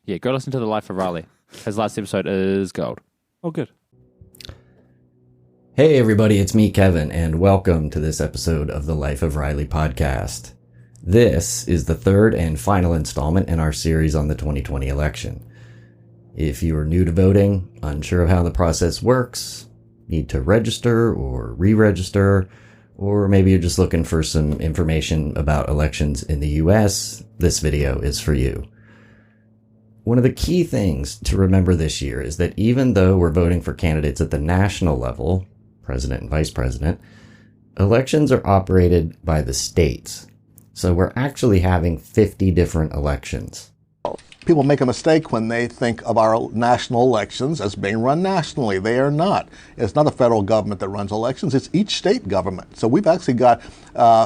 Yeah, go listen to The Life of Riley. His last episode is gold. Oh, good. Hey everybody, it's me, Kevin, and welcome to this episode of the Life of Riley podcast. This is the third and final installment in our series on the 2020 election. If you are new to voting, unsure of how the process works, need to register or re-register, or maybe you're just looking for some information about elections in the US, this video is for you. One of the key things to remember this year is that even though we're voting for candidates at the national level, president and vice president, elections are operated by the states. So we're actually having 50 different elections. People make a mistake when they think of our national elections as being run nationally. They are not. It's not the federal government that runs elections. It's each state government. So we've actually got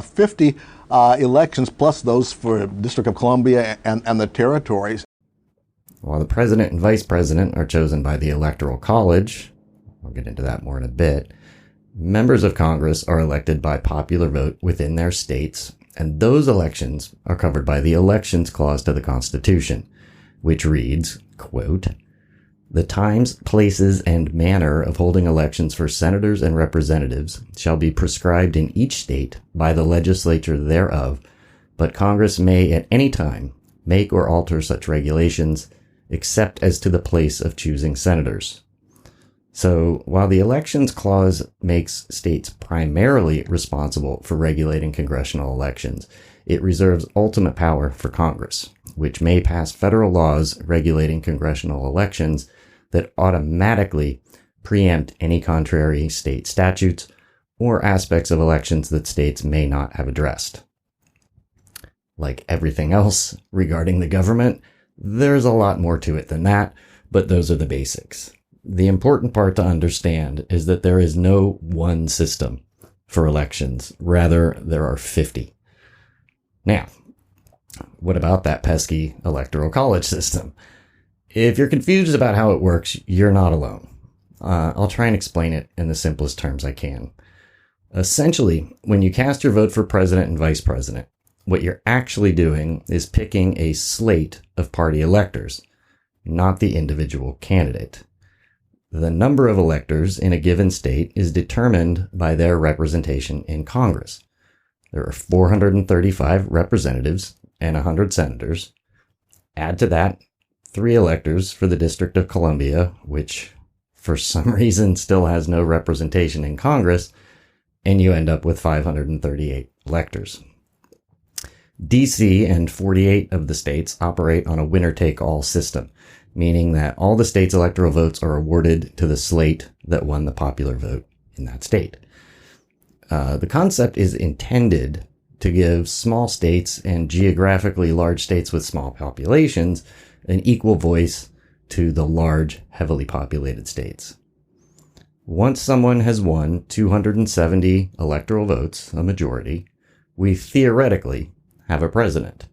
50 elections plus those for District of Columbia and the territories. While the president and vice president are chosen by the Electoral College, I'll get into that more in a bit, members of Congress are elected by popular vote within their states, and those elections are covered by the Elections Clause to the Constitution, which reads, quote, "The times, places, and manner of holding elections for senators and representatives shall be prescribed in each state by the legislature thereof, but Congress may at any time make or alter such regulations, except as to the place of choosing senators." So, while the Elections Clause makes states primarily responsible for regulating congressional elections, it reserves ultimate power for Congress, which may pass federal laws regulating congressional elections that automatically preempt any contrary state statutes or aspects of elections that states may not have addressed. Like everything else regarding the government, there's a lot more to it than that, but those are the basics. The important part to understand is that there is no one system for elections. Rather, there are 50. Now, what about that pesky Electoral College system? If you're confused about how it works, you're not alone. I'll try and explain it in the simplest terms I can. Essentially, when you cast your vote for president and vice president, what you're actually doing is picking a slate of party electors, not the individual candidate. The number of electors in a given state is determined by their representation in Congress. There are 435 representatives and 100 senators. Add to that 3 electors for the District of Columbia, which for some reason still has no representation in Congress, and you end up with 538 electors. DC and 48 of the states operate on a winner-take-all system, meaning that all the state's electoral votes are awarded to the slate that won the popular vote in that state. The concept is intended to give small states and geographically large states with small populations an equal voice to the large, heavily populated states. Once someone has won 270 electoral votes, a majority, we theoretically have a president.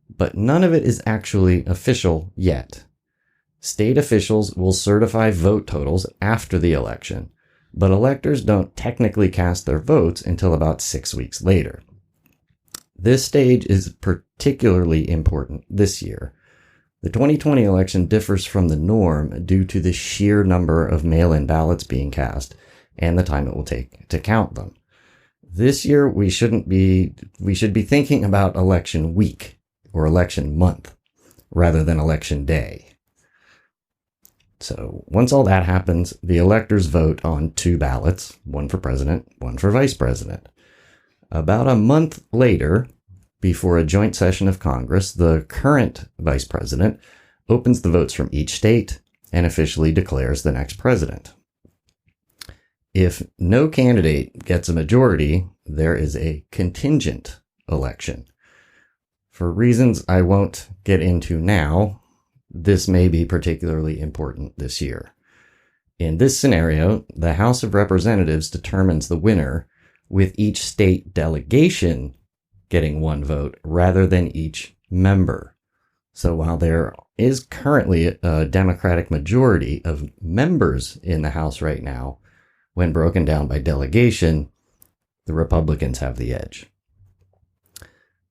But none of it is actually official yet. State officials will certify vote totals after the election, but electors don't technically cast their votes until about 6 weeks later. This stage is particularly important this year. The 2020 election differs from the norm due to the sheer number of mail-in ballots being cast and the time it will take to count them. This year, we should be thinking about election week or election month rather than election day. So once all that happens, the electors vote on 2 ballots, one for president, one for vice president. About a month later, before a joint session of Congress, the current vice president opens the votes from each state and officially declares the next president. If no candidate gets a majority, there is a contingent election. For reasons I won't get into now, this may be particularly important this year. In this scenario, the House of Representatives determines the winner, with each state delegation getting 1 vote rather than each member. So while there is currently a Democratic majority of members in the House right now, when broken down by delegation, the Republicans have the edge.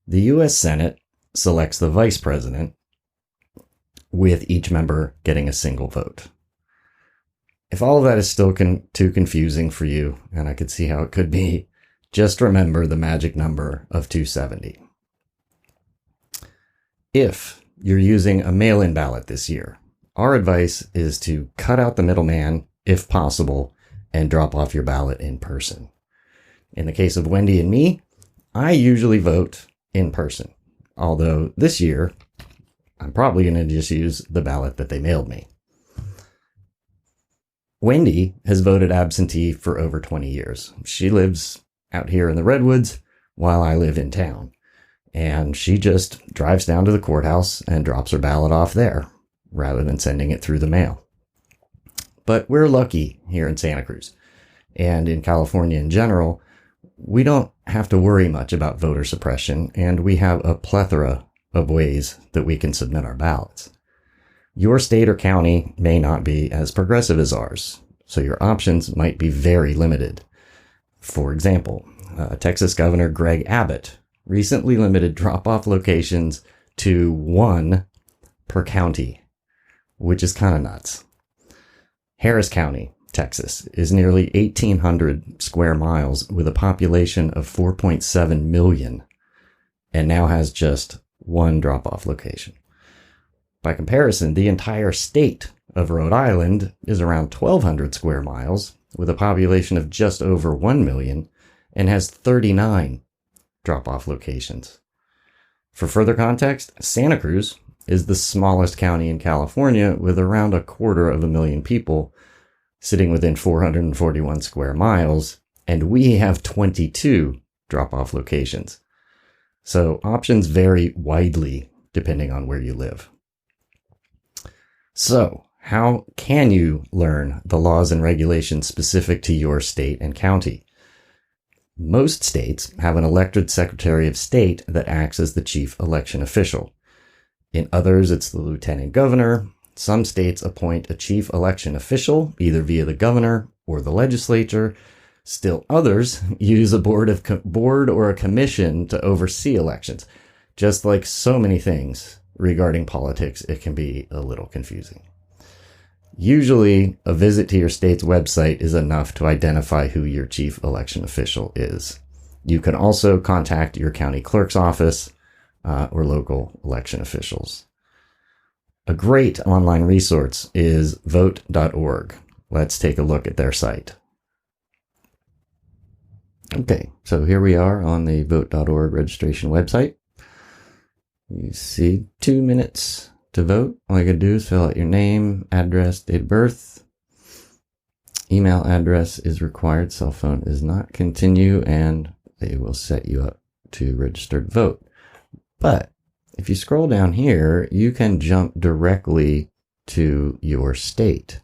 The U.S. Senate selects the vice president, with each member getting a single vote. If all of that is still too confusing for you, and I could see how it could be, just remember the magic number of 270. If you're using a mail-in ballot this year, our advice is to cut out the middleman, if possible, and drop off your ballot in person. In the case of Wendy and me, I usually vote in person, although this year, I'm probably going to just use the ballot that they mailed me. Wendy has voted absentee for over 20 years. She lives out here in the Redwoods while I live in town. And she just drives down to the courthouse and drops her ballot off there rather than sending it through the mail. But we're lucky here in Santa Cruz and in California in general. We don't have to worry much about voter suppression, and we have a plethora of ways that we can submit our ballots. Your state or county may not be as progressive as ours, so your options might be very limited. For example, Texas Governor Greg Abbott recently limited drop-off locations to 1 per county, which is kind of nuts. Harris County, Texas, is nearly 1,800 square miles with a population of 4.7 million and now has just 1 drop-off location. By comparison, the entire state of Rhode Island is around 1,200 square miles with a population of just over 1 million and has 39 drop-off locations. For further context, Santa Cruz is the smallest county in California with around 250,000 people sitting within 441 square miles, and we have 22 drop-off locations. So options vary widely depending on where you live. So, how can you learn the laws and regulations specific to your state and county? Most states have an elected Secretary of State that acts as the chief election official. In others, it's the lieutenant governor. Some states appoint a chief election official, either via the governor or the legislature. Still others use a board or a commission to oversee elections. Just like so many things regarding politics, it can be a little confusing. Usually, a visit to your state's website is enough to identify who your chief election official is. You can also contact your county clerk's office or local election officials. A great online resource is vote.org. Let's take a look at their site. Okay, so here we are on the vote.org registration website. You see 2 minutes to vote. All you gotta do is fill out your name, address, date of birth. Email address is required. Cell phone is not. Continue, and they will set you up to register to vote. But if you scroll down here, you can jump directly to your state.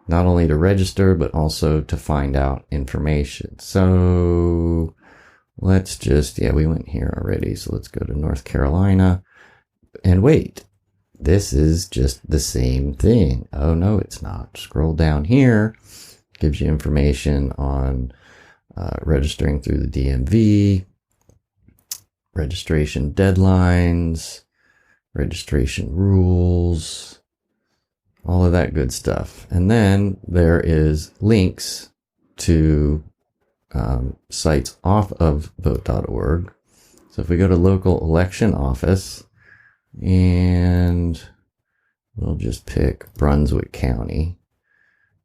Not only to register, but also to find out information. So let's just, we went here already. So let's go to North Carolina. And wait, this is just the same thing. Oh, no, it's not. Scroll down here. Gives you information on registering through the DMV, registration deadlines, registration rules, all of that good stuff. And then there is links to sites off of vote.org. So if we go to local election office, and we'll just pick Brunswick County,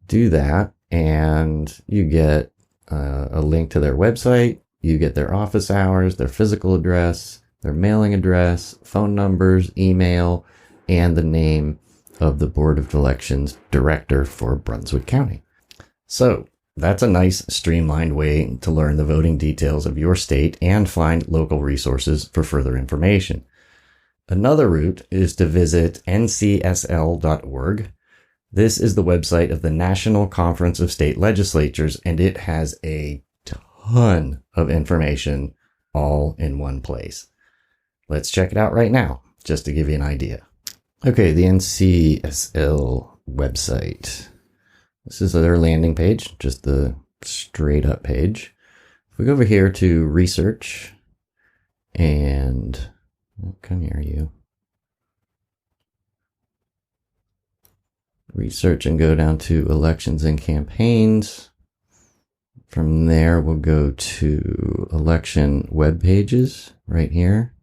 do that, and you get a link to their website. You get their office hours, their physical address, their mailing address, phone numbers, email, and the name of the Board of Elections director for Brunswick County. So that's a nice streamlined way to learn the voting details of your state and find local resources for further information. Another route is to visit ncsl.org. This is the website of the National Conference of State Legislatures, and it has a ton of information all in one place. Let's check it out right now, just to give you an idea. Okay, the NCSL website. This is their landing page, just the straight up page. If we go over here to research and come here, research and go down to elections and campaigns. From there, we'll go to election web pages right here.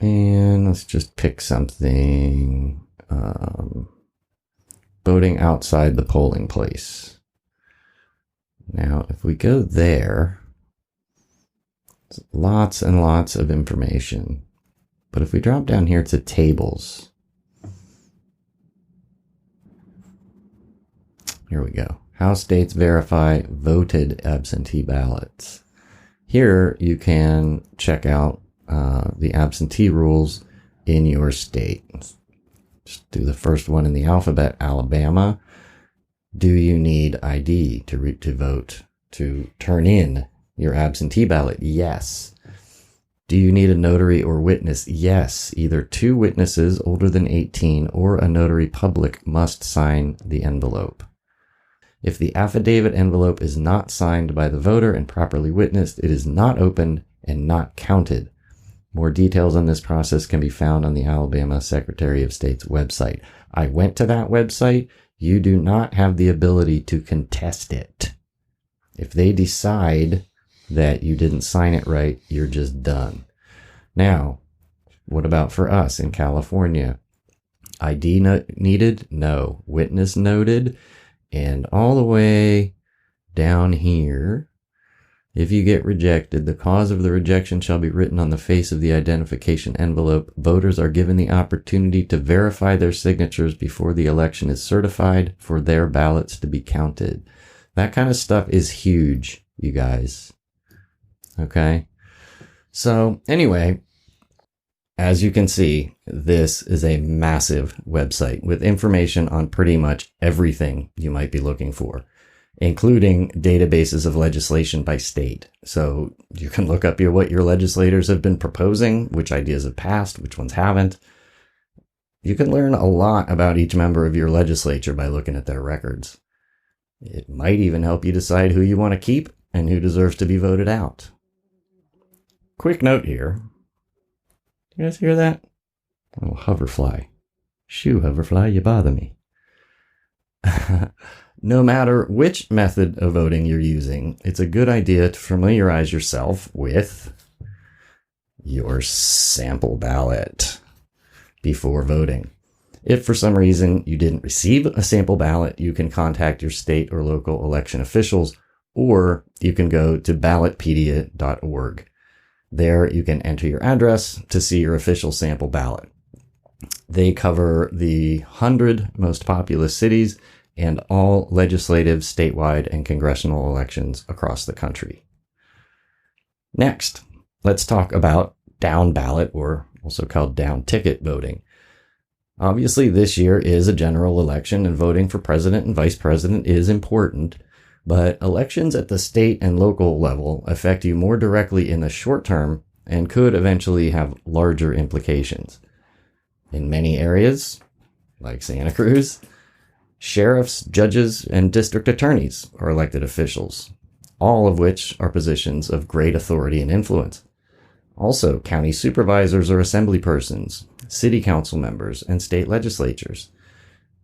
And let's just pick something. Voting outside the polling place. Now, if we go there, lots and lots of information. But if we drop down here to tables, here we go. How states verify voted absentee ballots. Here you can check out the absentee rules in your state. Just do the first one in the alphabet, Alabama. Do you need ID to vote, to turn in your absentee ballot? Yes. Do you need a notary or witness? Yes. Either 2 witnesses older than 18 or a notary public must sign the envelope. If the affidavit envelope is not signed by the voter and properly witnessed, it is not opened and not counted. More details on this process can be found on the Alabama Secretary of State's website. I went to that website. You do not have the ability to contest it. If they decide that you didn't sign it right, you're just done. Now, what about for us in California? ID needed? No. Witness noted? And all the way down here, if you get rejected, the cause of the rejection shall be written on the face of the identification envelope. Voters are given the opportunity to verify their signatures before the election is certified for their ballots to be counted. That kind of stuff is huge, you guys. Okay? So, anyway, as you can see, this is a massive website with information on pretty much everything you might be looking for, including databases of legislation by state. So you can look up what your legislators have been proposing, which ideas have passed, which ones haven't. You can learn a lot about each member of your legislature by looking at their records. It might even help you decide who you want to keep and who deserves to be voted out. Quick note here. You guys hear that? Oh, hoverfly. Shoo, hoverfly, you bother me. No matter which method of voting you're using, it's a good idea to familiarize yourself with your sample ballot before voting. If for some reason you didn't receive a sample ballot, you can contact your state or local election officials, or you can go to ballotpedia.org. There you can enter your address to see your official sample ballot. They cover the 100 most populous cities and all legislative, statewide, and congressional elections across the country. Next, let's talk about down ballot, or also called down ticket voting. Obviously, this year is a general election, and voting for president and vice president is important, but elections at the state and local level affect you more directly in the short term and could eventually have larger implications. In many areas, like Santa Cruz, sheriffs, judges, and district attorneys are elected officials, all of which are positions of great authority and influence. Also, county supervisors or assembly persons, city council members, and state legislatures.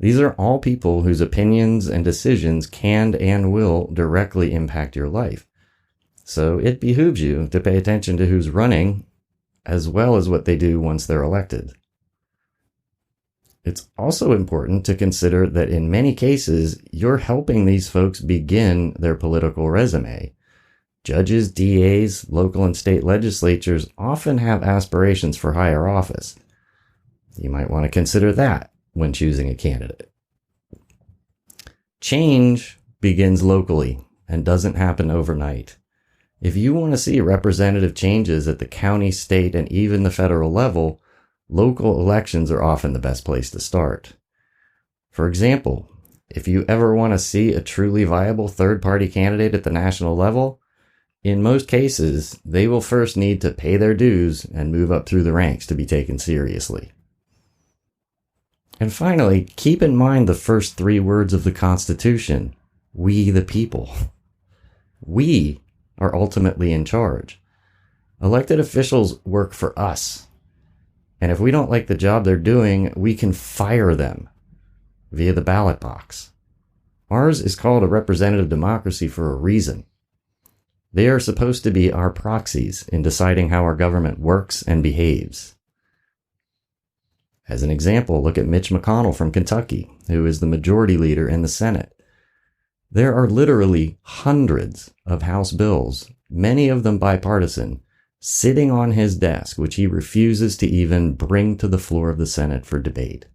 These are all people whose opinions and decisions can and will directly impact your life. So it behooves you to pay attention to who's running, as well as what they do once they're elected. It's also important to consider that in many cases, you're helping these folks begin their political resume. Judges, DAs, local and state legislatures often have aspirations for higher office. You might want to consider that when choosing a candidate. Change begins locally and doesn't happen overnight. If you want to see representative changes at the county, state, and even the federal level, local elections are often the best place to start. For example, if you ever want to see a truly viable third-party candidate at the national level, in most cases, they will first need to pay their dues and move up through the ranks to be taken seriously. And finally, keep in mind the first 3 words of the Constitution: we the people. We are ultimately in charge. Elected officials work for us. And if we don't like the job they're doing, we can fire them via the ballot box. Ours is called a representative democracy for a reason. They are supposed to be our proxies in deciding how our government works and behaves. As an example, look at Mitch McConnell from Kentucky, who is the majority leader in the Senate. There are literally hundreds of House bills, many of them bipartisan, sitting on his desk, which he refuses to even bring to the floor of the Senate for debate.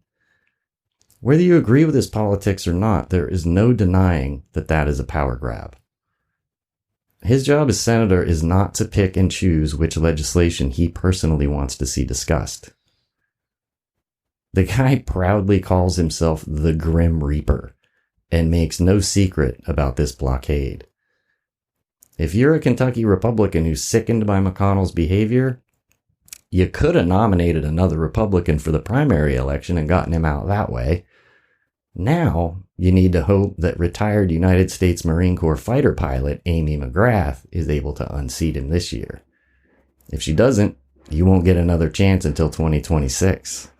Whether you agree with his politics or not, there is no denying that that is a power grab. His job as senator is not to pick and choose which legislation he personally wants to see discussed. The guy proudly calls himself the Grim Reaper and makes no secret about this blockade. If you're a Kentucky Republican who's sickened by McConnell's behavior, you could have nominated another Republican for the primary election and gotten him out that way. Now, you need to hope that retired United States Marine Corps fighter pilot Amy McGrath is able to unseat him this year. If she doesn't, you won't get another chance until 2026.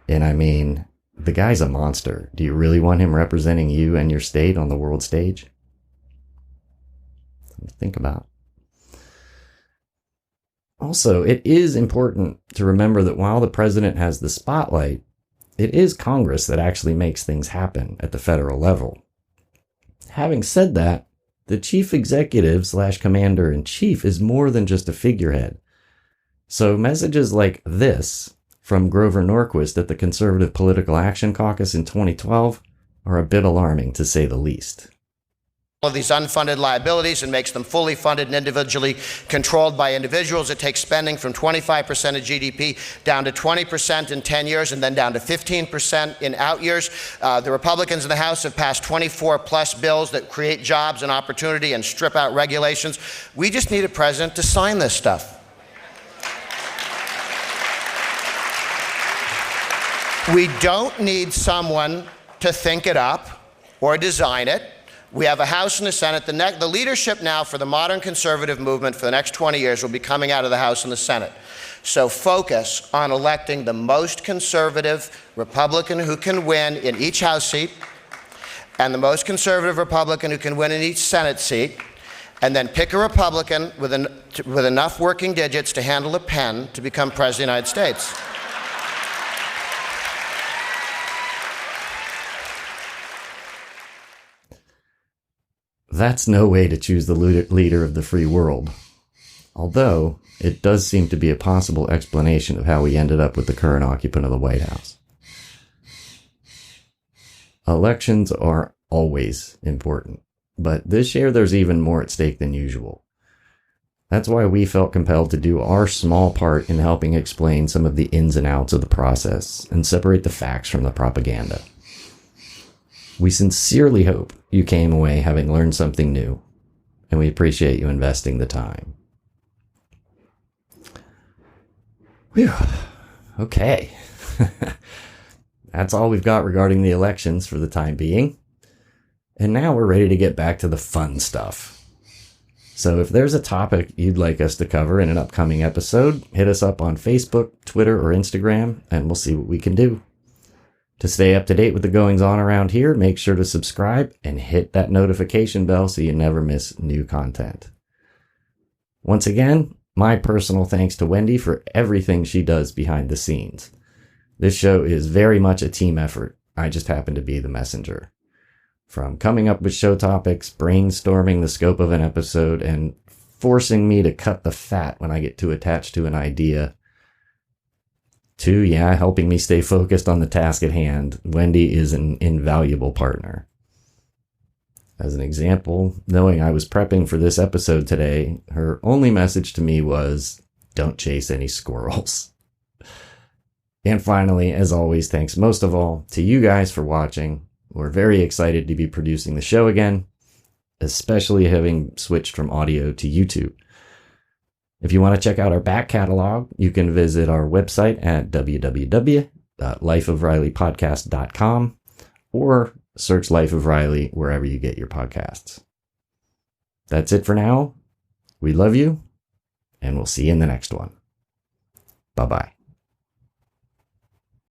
And I mean, the guy's a monster. Do you really want him representing you and your state on the world stage? Something to think about. Also, it is important to remember that while the president has the spotlight, it is Congress that actually makes things happen at the federal level. Having said that, the chief executive / commander-in-chief is more than just a figurehead. So messages like this from Grover Norquist at the Conservative Political Action Caucus in 2012 are a bit alarming, to say the least. Of these unfunded liabilities and makes them fully funded and individually controlled by individuals. It takes spending from 25% of GDP down to 20% in 10 years and then down to 15% in out years. The Republicans in the House have passed 24 plus bills that create jobs and opportunity and strip out regulations. We just need a president to sign this stuff. We don't need someone to think it up or design it. We have a House and a Senate. The leadership now for the modern conservative movement for the next 20 years will be coming out of the House and the Senate. So focus on electing the most conservative Republican who can win in each House seat and the most conservative Republican who can win in each Senate seat, and then pick a Republican with enough working digits to handle a pen to become President of the United States. That's no way to choose the leader of the free world. Although, it does seem to be a possible explanation of how we ended up with the current occupant of the White House. Elections are always important, but this year there's even more at stake than usual. That's why we felt compelled to do our small part in helping explain some of the ins and outs of the process and separate the facts from the propaganda. We sincerely hope you came away having learned something new, and we appreciate you investing the time. Whew. Okay. That's all we've got regarding the elections for the time being. And now we're ready to get back to the fun stuff. So if there's a topic you'd like us to cover in an upcoming episode, hit us up on Facebook, Twitter, or Instagram, and we'll see what we can do. To stay up to date with the goings-on around here, make sure to subscribe and hit that notification bell so you never miss new content. Once again, my personal thanks to Wendy for everything she does behind the scenes. This show is very much a team effort. I just happen to be the messenger. From coming up with show topics, brainstorming the scope of an episode, and forcing me to cut the fat when I get too attached to an idea, to, helping me stay focused on the task at hand, Wendy is an invaluable partner. As an example, knowing I was prepping for this episode today, her only message to me was, "Don't chase any squirrels." And finally, as always, thanks most of all to you guys for watching. We're very excited to be producing the show again, especially having switched from audio to YouTube. If you want to check out our back catalog, you can visit our website at www.lifeofrileypodcast.com or search Life of Riley wherever you get your podcasts. That's it for now. We love you, and we'll see you in the next one. Bye-bye.